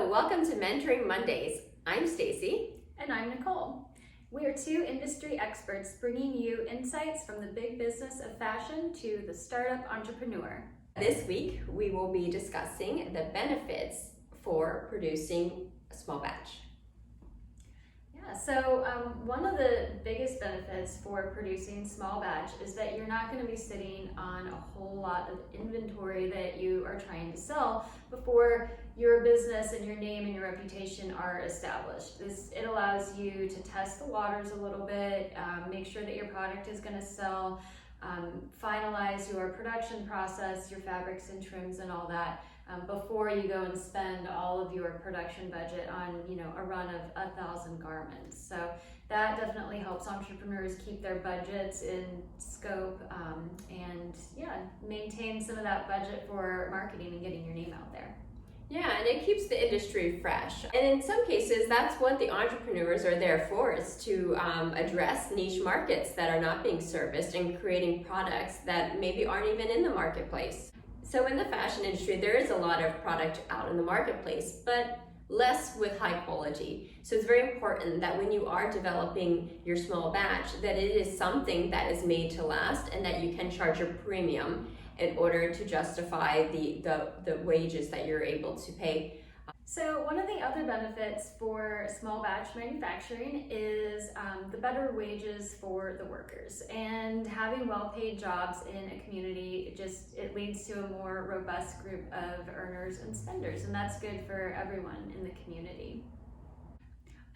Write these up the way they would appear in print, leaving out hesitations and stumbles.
welcome to Mentoring Mondays. I'm Stacy. And I'm Nicole. We are two industry experts bringing you insights from the big business of fashion to the startup entrepreneur. This week, we will be discussing the benefits for producing a small batch. So one of the biggest benefits for producing small batch is that you're not going to be sitting on a whole lot of inventory that you are trying to sell before your business and your name and your reputation are established. It allows you to test the waters a little bit, make sure that your product is going to sell, finalize your production process, your fabrics and trims and all that. Before you go and spend all of your production budget on, a run of 1,000 garments. So that definitely helps entrepreneurs keep their budgets in scope and maintain some of that budget for marketing and getting your name out there. Yeah, and it keeps the industry fresh. And in some cases, that's what the entrepreneurs are there for, is to address niche markets that are not being serviced and creating products that maybe aren't even in the marketplace. So in the fashion industry, there is a lot of product out in the marketplace, but less with high quality. So it's very important that when you are developing your small batch, that it is something that is made to last and that you can charge a premium in order to justify the wages that you're able to pay. So one of the other benefits for small batch manufacturing is the better wages for the workers, and having well-paid jobs in a community, it leads to a more robust group of earners and spenders, and that's good for everyone in the community.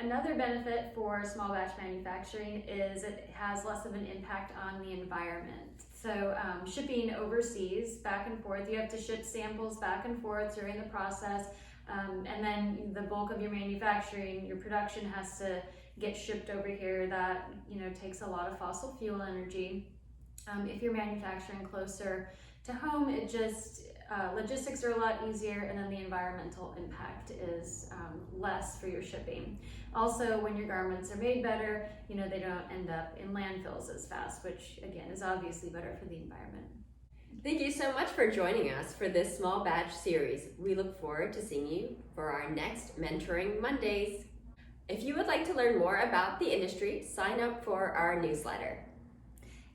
Another benefit for small batch manufacturing is it has less of an impact on the environment. So shipping overseas back and forth, you have to ship samples back and forth during the process. And then the bulk of your manufacturing, your production has to get shipped over here. That takes a lot of fossil fuel energy. If you're manufacturing closer to home, logistics are a lot easier, and then the environmental impact is less for your shipping. Also, when your garments are made better, they don't end up in landfills as fast, which again is obviously better for the environment. Thank you so much for joining us for this small batch series. We look forward to seeing you for our next Mentoring Mondays. If you would like to learn more about the industry, sign up for our newsletter.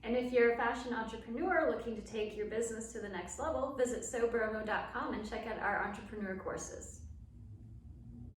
And if you're a fashion entrepreneur looking to take your business to the next level, visit SoBromo.com and check out our entrepreneur courses.